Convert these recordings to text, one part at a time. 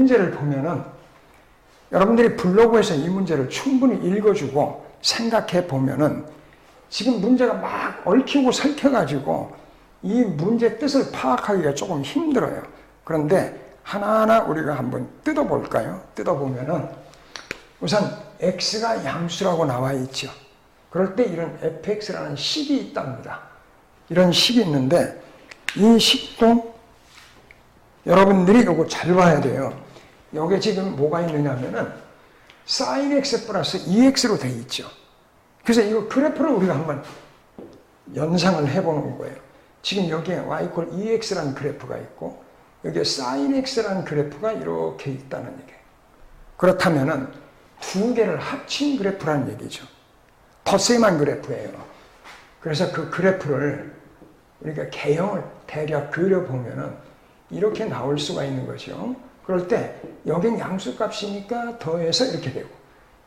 문제를 보면은 여러분들이 블로그에서 이 문제를 충분히 읽어주고 생각해 보면은 지금 문제가 막 얽히고 설켜가지고 이 문제 뜻을 파악하기가 조금 힘들어요. 그런데 하나하나 우리가 한번 뜯어볼까요? 뜯어보면은 우선 x가 양수라고 나와 있죠. 그럴 때 이런 fx라는 식이 있답니다. 이런 식이 있는데 이 식도 여러분들이 이거 잘 봐야 돼요. 여기 지금 뭐가 있느냐면은 sin x 플러스 2x로 돼 있죠. 그래서 이거 그래프를 우리가 한번 연상을 해보는 거예요. 지금 여기에 y 이퀄 2x라는 그래프가 있고 여기에 sin x라는 그래프가 이렇게 있다는 얘기예요. 그렇다면은 두 개를 합친 그래프라는 얘기죠. 덧셈한 그래프예요. 그래서 그 그래프를 우리가 개형을 대략 그려보면은 이렇게 나올 수가 있는 거죠. 그럴 때 여긴 양수값이니까 더해서 이렇게 되고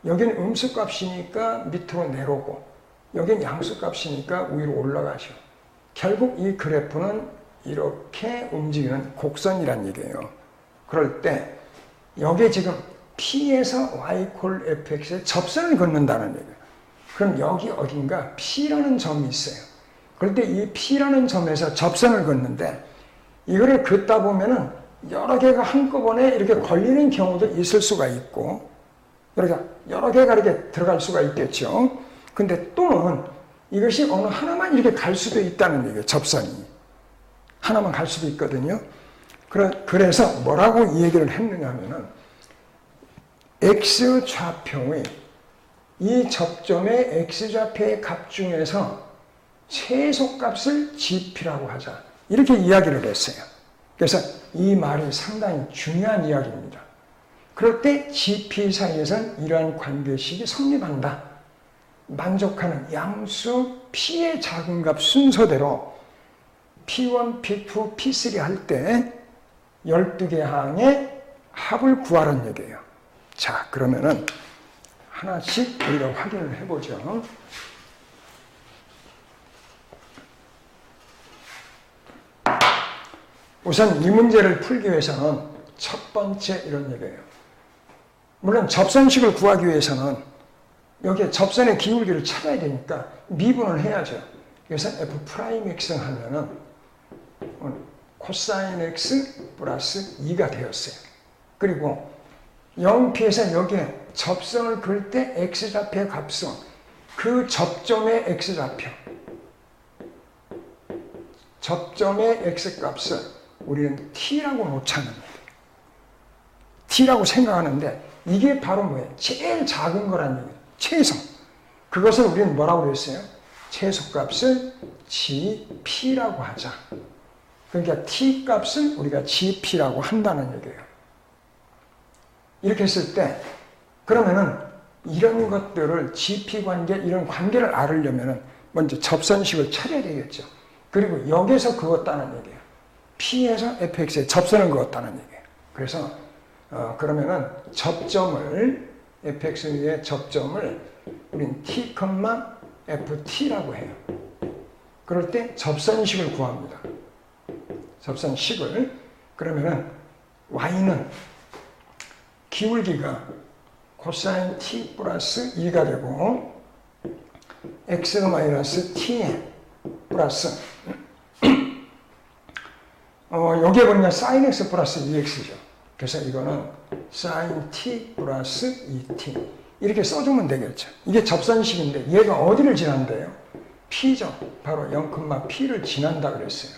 여긴 음수값이니까 밑으로 내려오고 여긴 양수값이니까 위로 올라가죠. 결국 이 그래프는 이렇게 움직이는 곡선이란 얘기예요. 그럴 때 여기에 지금 P에서 y 콜 fx에 접선을 긋는다는 얘기예요. 그럼 여기 어딘가 P라는 점이 있어요. 그럴 때 이 P라는 점에서 접선을 긋는데 이거를 긋다 보면은 여러 개가 한꺼번에 이렇게 걸리는 경우도 있을 수가 있고 여러 개가 이렇게 들어갈 수가 있겠죠. 근데 또는 이것이 어느 하나만 이렇게 갈 수도 있다는 얘기예요. 접선이. 하나만 갈 수도 있거든요. 그래서 뭐라고 이 얘기를 했느냐 하면은 x좌표의 이 접점의 x좌표의 값 중에서 최소값을 gp라고 하자. 이렇게 이야기를 했어요. 그래서 이 말이 상당히 중요한 이야기입니다. 그럴 때 gp 사이에서는 이러한 관계식이 성립한다. 만족하는 양수 p의 작은 값 순서대로 p1, p2, p3 할 때 12개 항의 합을 구하라는 얘기예요. 자, 그러면은 하나씩 우리가 확인을 해보죠. 우선 이 문제를 풀기 위해서는 첫 번째 이런 얘기예요. 물론 접선식을 구하기 위해서는 여기에 접선의 기울기를 찾아야 되니까 미분을 해야죠. 그래서 f'x 하면은 코사인 x 플러스 2가 되었어요. 그리고 0P에서 여기에 접선을 그을 때 x좌표의 값은 그 접점의 x좌표, 접점의 x값을 우리는 t라고 놓자는 거예요. t라고 생각하는데 이게 바로 뭐예요? 제일 작은 거란 얘기예요. 최소. 그것을 우리는 뭐라고 그랬어요? 최소값을 gp라고 하자. 그러니까 t값을 우리가 gp라고 한다는 얘기예요. 이렇게 했을 때 그러면은 이런 것들을 gp 관계, 이런 관계를 알으려면은 먼저 접선식을 찾아야 되겠죠. 그리고 여기서 그었다는 얘기예요. P에서 fx에 접선을 그었다는 얘기예요. 그래서 그러면은 접점을 fx 위에 접점을 우린 t, ft라고 해요. 그럴 때 접선식을 구합니다. 접선식을 그러면은 y는 기울기가 코사인 t 플러스 2가 되고 x 마이너스 t 플러스 여기에 보니까 sin x 플러스 2x죠. 그래서 이거는 sin t 플러스 2t 이렇게 써주면 되겠죠. 이게 접선식인데 얘가 어디를 지난대요? P죠. 바로 0,P를 지난다 그랬어요.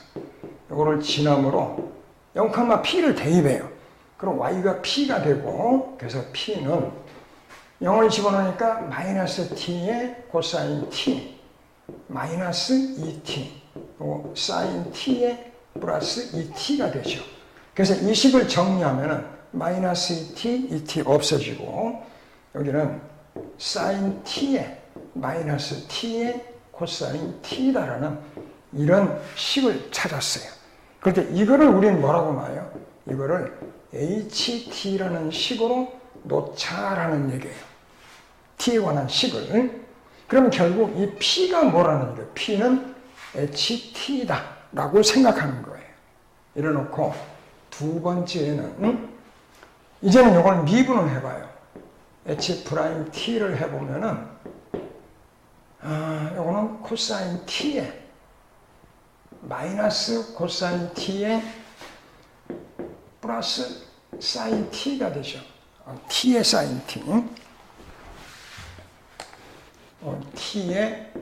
이거를 지남으로 0,P를 대입해요. 그럼 y가 P가 되고 그래서 P는 0을 집어넣으니까 마이너스 T의 코사인 T 마이너스 2T 그리고 사인 T의 플러스 2T가 되죠. 그래서 이 식을 정리하면은 마이너스 2T, 2T 없어지고 여기는 사인 T의 마이너스 T의 코사인 T다라는 이런 식을 찾았어요. 그런데 이거를 우리는 뭐라고 봐요? 이거를 HT라는 식으로 놓자라는 얘기예요. T에 관한 식을. 그럼 결국 이 P가 뭐라는 얘기예요? P는 HT다 라고 생각하는 거예요. 이래놓고 두 번째는 이제는 이걸 미분을 해봐요. H'T를 해보면은, 요거는 코사인 T에, 마이너스 코사인 T에 플러스 사인 T가 되죠. T의 사인 T. T의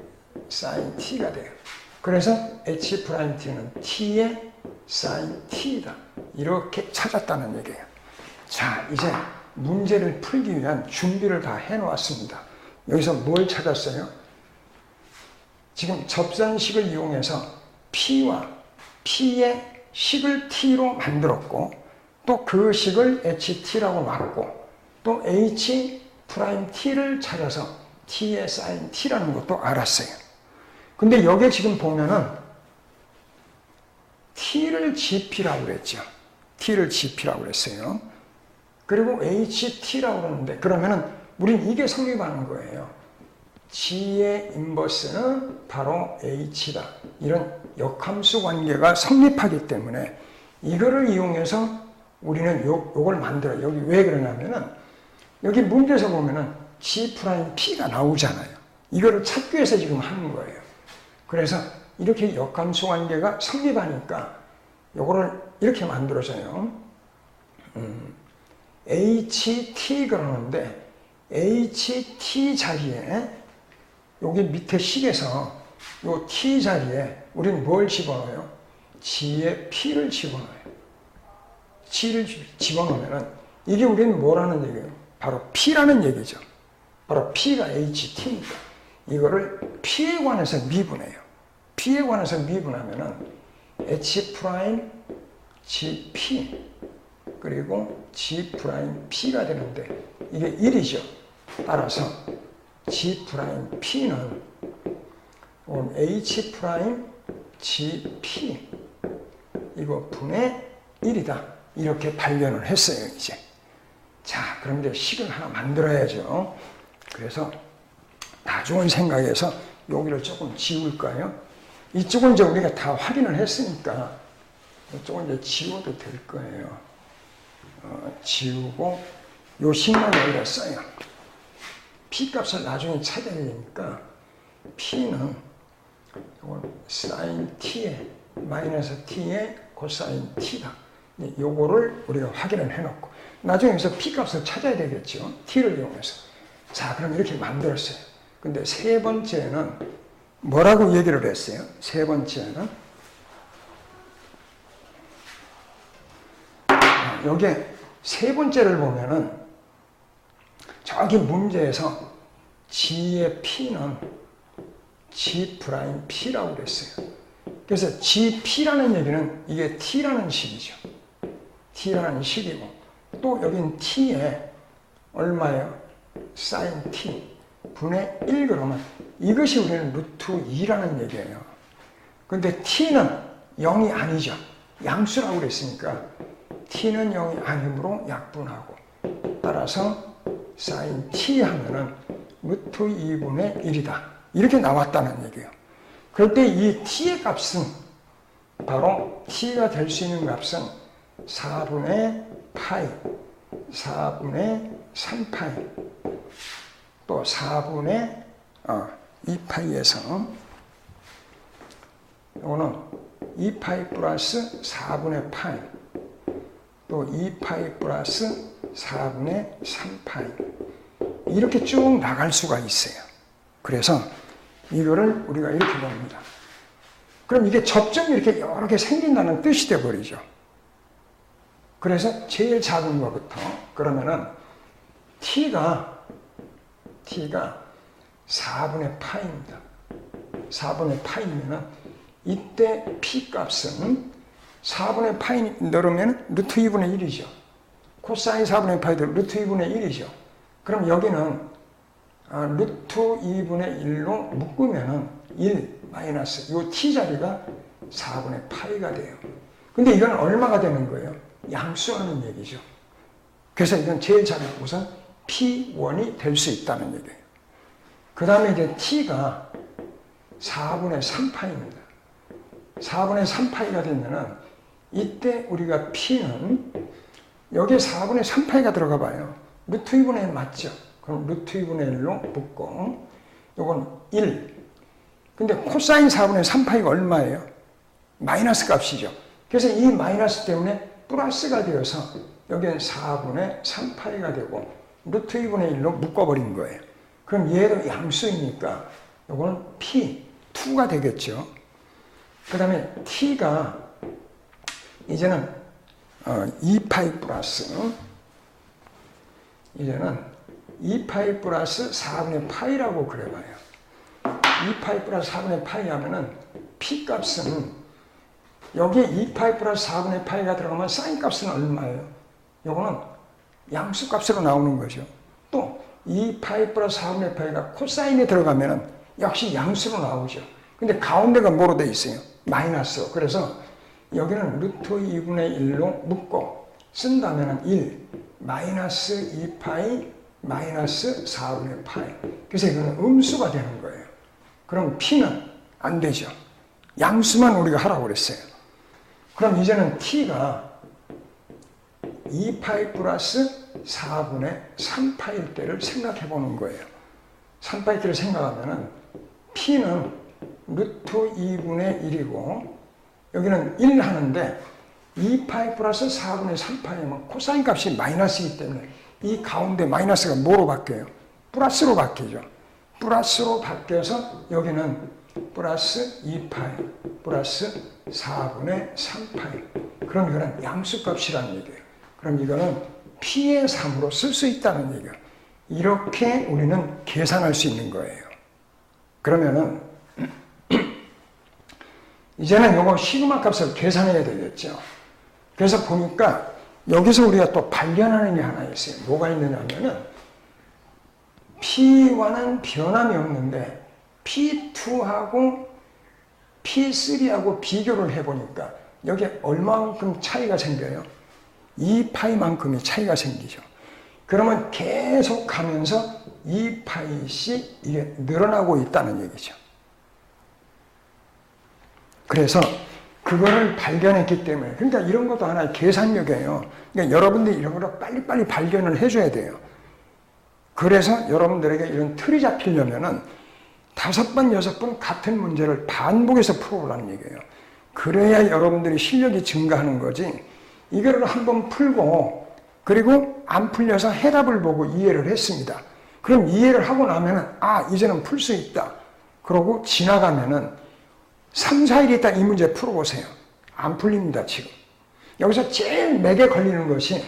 사인 T가 돼요. 그래서 H'T는 T의 사인 T다. 이렇게 찾았다는 얘기예요. 자, 이제 문제를 풀기 위한 준비를 다 해놓았습니다. 여기서 뭘 찾았어요? 지금 접선식을 이용해서 P와 P의 식을 T로 만들었고, 또 그 식을 HT라고 놨고, 또 H'T를 찾아서 T의 사인 T라는 것도 알았어요. 근데 여기에 지금 보면은 T를 GP라고 그랬죠. T를 GP라고 그랬어요. 그리고 HT라고 그러는데, 그러면은 우린 이게 성립하는 거예요. G의 인버스는 바로 H다. 이런 역함수 관계가 성립하기 때문에 이거를 이용해서 우리는 요걸 만들어요. 여기 왜 그러냐면은 여기 문제에서 보면은 G'P가 나오잖아요. 이거를 찾기 위해서 지금 하는 거예요. 그래서 이렇게 역함수 관계가 성립하니까 요거를 이렇게 만들어져요. HT 그러는데 HT 자리에 여기 밑에 식에서 요 T 자리에 우리는 뭘 집어넣어요? G의 P를 집어넣어요. G를 집어넣으면 이게 우리는 뭐라는 얘기예요? 바로 P라는 얘기죠. 바로 P가 HT니까 이거를 P에 관해서 미분해요. P에 관해서 미분하면은 H'GP 그리고 G'P가 되는데 이게 1이죠. 따라서 G'P는 H'GP 이거 분의 1이다. 이렇게 발견을 했어요, 이제. 자, 그럼 이제 식을 하나 만들어야죠. 그래서 나중을 생각해서 여기를 조금 지울까요? 이쪽은 이제 우리가 다 확인을 했으니까 이쪽은 이제 지워도 될 거예요. 지우고 요 식만 여기다 써요. P 값을 나중에 찾아야 되니까 P는 사인 T에 마이너스 T에 코사인 T다. 요거를 우리가 확인을 해놓고 나중에 여기서 P 값을 찾아야 되겠죠. T를 이용해서. 자, 그럼 이렇게 만들었어요. 근데 세 번째는 뭐라고 얘기를 했어요? 세 번째는 여기에 세 번째를 보면은 저기 문제에서 G의 P는 G'P라고 그랬어요. 그래서 GP라는 얘기는 이게 T라는 식이죠. T라는 식이고 또 여긴 T에 얼마예요? 사인 T 분의 1 그러면 이것이 우리는 루트 2라는 얘기예요. 근데 T는 0이 아니죠. 양수라고 그랬으니까 T는 0이 아니므로 약분하고 따라서 사인 T 하면은 루트 2분의 1이다. 이렇게 나왔다는 얘기예요. 그럴 때 이 T의 값은 바로 T가 될 수 있는 값은 4분의 파이, 4분의 3파이, 또 4분의 2파이에서 이거는 2파이 플러스 4분의 파이, 또 2파이 플러스 4분의 3파이 이렇게 쭉 나갈 수가 있어요. 그래서 이거를 우리가 이렇게 봅니다. 그럼 이게 접점이 이렇게 여러 개 생긴다는 뜻이 되어버리죠. 그래서 제일 작은 것부터 그러면은 T가 4분의 파입니다. 4분의 파이면은 이때 P 값은 4분의 파이 넣으면 루트 2분의 1이죠. 코사인 4분의 파이도 루트 2분의 1이죠. 그럼 여기는 루트 2분의 1로 묶으면은 1 마이너스 요 t 자리가 4분의 파이가 돼요. 근데 이건 얼마가 되는 거예요? 양수하는 얘기죠. 그래서 이건 제일 작은 우선 P1이 될 수 있다는 얘기예요. 그 다음에 이제 t가 4분의 3파이입니다. 4분의 3파이가 되면은 이때 우리가 P는 여기에 4분의 3파이가 들어가 봐요. 루트 2분의 1 맞죠? 그럼 루트 2분의 1로 묶고, 요건 1. 근데 코사인 4분의 3파이가 얼마예요? 마이너스 값이죠. 그래서 이 마이너스 때문에 플러스가 되어서 여기는 4분의 3파이가 되고 루트 2분의 1로 묶어버린 거예요. 그럼 얘도 양수이니까 요거는 P, 2가 되겠죠. 그 다음에 T가 이제는 2파이 플러스, 이제는 2파이 플러스 4분의 파이라고 그려봐요. 2파이 플러스 4분의 파이 하면은 P 값은 여기에 2파이 플러스 4분의 파이가 들어가면 사인 값은 얼마예요? 요거는 양수 값으로 나오는 거죠. 또 2파이 플러스 4분의 파이가 코사인에 들어가면은 역시 양수로 나오죠. 근데 가운데가 뭐로 돼 있어요? 마이너스로. 그래서 여기는 루트 2분의 1로 묶고 쓴다면은 1 마이너스 2파이 마이너스 4분의 파이. 그래서 이거는 음수가 되는 거예요. 그럼 P는 안 되죠. 양수만 우리가 하라고 그랬어요. 그럼 이제는 T가 2파이 플러스 4분의 3파일 때를 생각해 보는 거예요. 3파일 때를 생각하면은 P는 루트 2분의 1이고 여기는 1 하는데 2파이 플러스 4분의 3파이면 코사인 값이 마이너스이기 때문에 이 가운데 마이너스가 뭐로 바뀌어요? 플러스로 바뀌죠. 플러스로 바뀌어서 여기는 플러스 2파이 플러스 4분의 3파이. 그럼 이거는 양수값이라는 얘기예요. 그럼 이거는 P의 3으로 쓸 수 있다는 얘기예요. 이렇게 우리는 계산할 수 있는 거예요. 그러면은 이제는 요거 시그마 값을 계산해야 되겠죠. 그래서 보니까 여기서 우리가 또 발견하는 게 하나 있어요. 뭐가 있느냐면은 P1은 변함이 없는데 P2하고 P3하고 비교를 해보니까 여기에 얼마만큼 차이가 생겨요? 2파이만큼의 차이가 생기죠. 그러면 계속 가면서 2파이씩 이게 늘어나고 있다는 얘기죠. 그래서 그거를 발견했기 때문에, 그러니까 이런 것도 하나의 계산력이에요. 그러니까 여러분들이 이런 거를 빨리빨리 발견을 해줘야 돼요. 그래서 여러분들에게 이런 틀이 잡히려면은 5번, 6번 같은 문제를 반복해서 풀어보라는 얘기예요. 그래야 여러분들이 실력이 증가하는 거지. 이거를 한번 풀고 그리고 안 풀려서 해답을 보고 이해를 했습니다. 그럼 이해를 하고 나면은 이제는 풀 수 있다. 그러고 지나가면은 3, 4일 있다 이 문제 풀어보세요. 안 풀립니다, 지금. 여기서 제일 맥에 걸리는 것이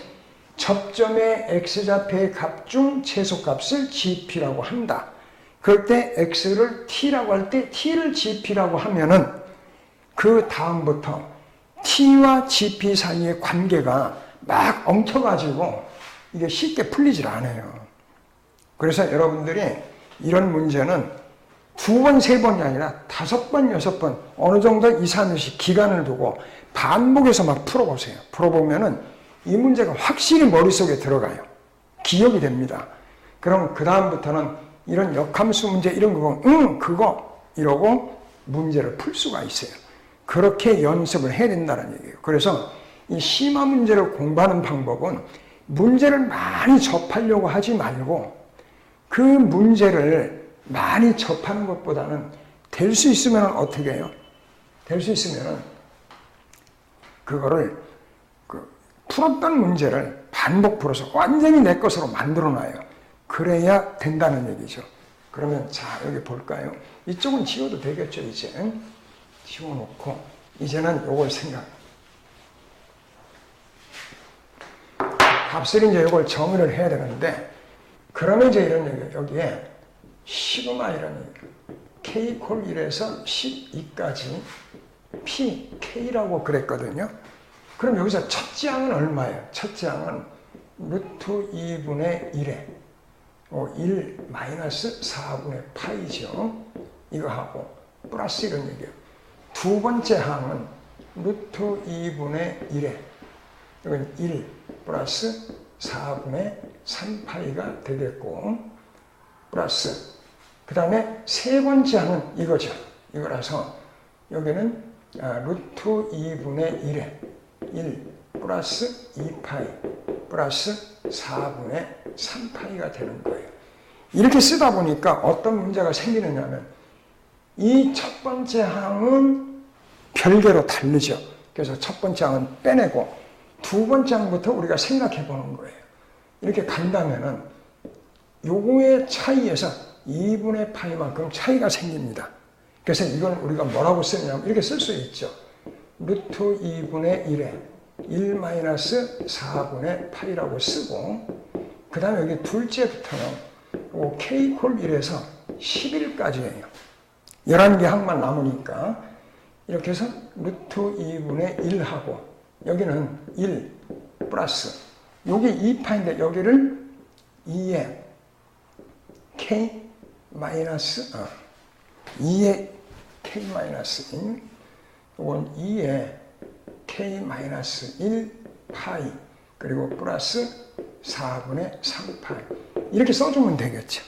접점의 x좌표의 값 중 최소값을 gp라고 한다. 그럴 때 x를 t라고 할 때 t를 gp라고 하면은 그 다음부터 t와 gp 사이의 관계가 막 엉켜가지고 이게 쉽게 풀리질 않아요. 그래서 여러분들이 이런 문제는 2번, 3번이 아니라 5번, 6번 어느 정도 2, 3일씩 기간을 두고 반복해서 막 풀어보세요. 풀어보면은 이 문제가 확실히 머릿속에 들어가요. 기억이 됩니다. 그럼 그 다음부터는 이런 역함수 문제 이런 거 보면 그거 이러고 문제를 풀 수가 있어요. 그렇게 연습을 해야 된다는 얘기예요. 그래서 이 심화 문제를 공부하는 방법은 문제를 많이 접하려고 하지 말고 그 문제를 많이 접하는 것보다는 될 수 있으면 어떻게 해요? 될 수 있으면 그거를 풀었던 문제를 반복 풀어서 완전히 내 것으로 만들어놔요. 그래야 된다는 얘기죠. 그러면 자 여기 볼까요? 이쪽은 지워도 되겠죠. 이제 지워놓고 이제는 요걸 값을 이제 요걸 정의를 해야 되는데 그러면 이제 이런 얘기예요. 여기에 시그마 이런 얘기 k 콜 1에서 12까지 p k라고 그랬거든요. 그럼 여기서 첫째 항은 얼마예요? 첫째 항은 루트 2분의 1에 1 마이너스 4분의 파이죠. 이거 하고 플러스 이런 얘기예요. 두 번째 항은 루트 2분의 1에 이건 1 플러스 4분의 3파이가 되겠고 플러스 그 다음에 세 번째 항은 이거죠. 이거라서 여기는 루트 2분의 1에 1 플러스 2파이 플러스 4분의 3파이가 되는 거예요. 이렇게 쓰다 보니까 어떤 문제가 생기느냐면 이 첫 번째 항은 별개로 다르죠. 그래서 첫 번째 항은 빼내고 두 번째 항부터 우리가 생각해 보는 거예요. 이렇게 간다면은 요거의 차이에서 2분의 파이만큼 차이가 생깁니다. 그래서 이건 우리가 뭐라고 쓰냐면 이렇게 쓸 수 있죠. 루트 2분의 1에 1 마이너스 4분의 파이라고 쓰고 그 다음에 여기 둘째부터는 요 k 콜 1에서 11까지예요. 11개 항만 남으니까 이렇게 해서 루트 2분의 1하고 여기는 1 플러스 여기 2파인데 여기를 2에 k 마이너스 2에 k 마이너스 1 이건 2에 k 마이너스 1 파이 그리고 플러스 4분의 3파이 이렇게 써주면 되겠죠.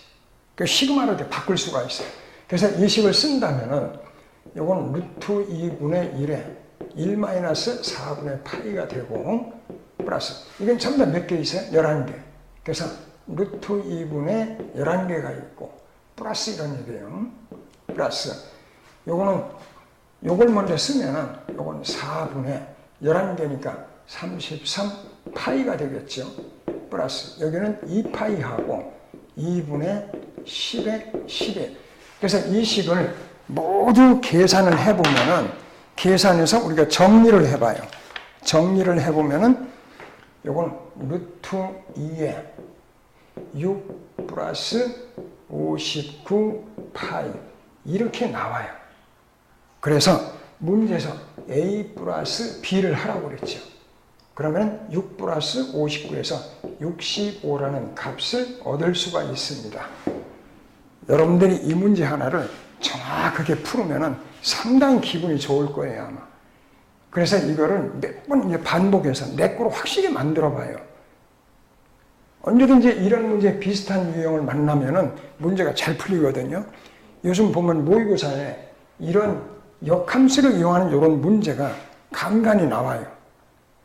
그 시그마로 이렇게 바꿀 수가 있어요. 그래서 이 식을 쓴다면은 이건 루트 2분의 1에 1 마이너스 4분의 파이가 되고 플러스 이건 전부 다 몇 개 있어요? 11개. 그래서 루트 2분의 11개가 있고 플러스 이런 얘기예요. 플러스 요거는 요걸 먼저 쓰면은 요건 4분의 11개니까 33 파이가 되겠죠. 플러스 여기는 2파이하고 2분의 10에 10에 그래서 이 식을 모두 계산을 해보면은 계산해서 우리가 정리를 해봐요. 정리를 해보면은 요건 루트 2에 6 플러스 59 파이 이렇게 나와요. 그래서 문제에서 A 플러스 B를 하라고 그랬죠. 그러면 6 플러스 59에서 65라는 값을 얻을 수가 있습니다. 여러분들이 이 문제 하나를 정확하게 풀으면 상당히 기분이 좋을 거예요, 아마. 그래서 이거를 몇 번 이제 반복해서 내 거로 확실히 만들어 봐요. 언제든지 이런 문제 비슷한 유형을 만나면은 문제가 잘 풀리거든요. 요즘 보면 모의고사에 이런 역함수를 이용하는 이런 문제가 간간히 나와요.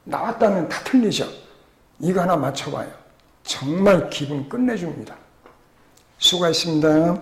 나왔다면 다 틀리죠. 이거 하나 맞춰봐요. 정말 기분 끝내줍니다. 수고하셨습니다.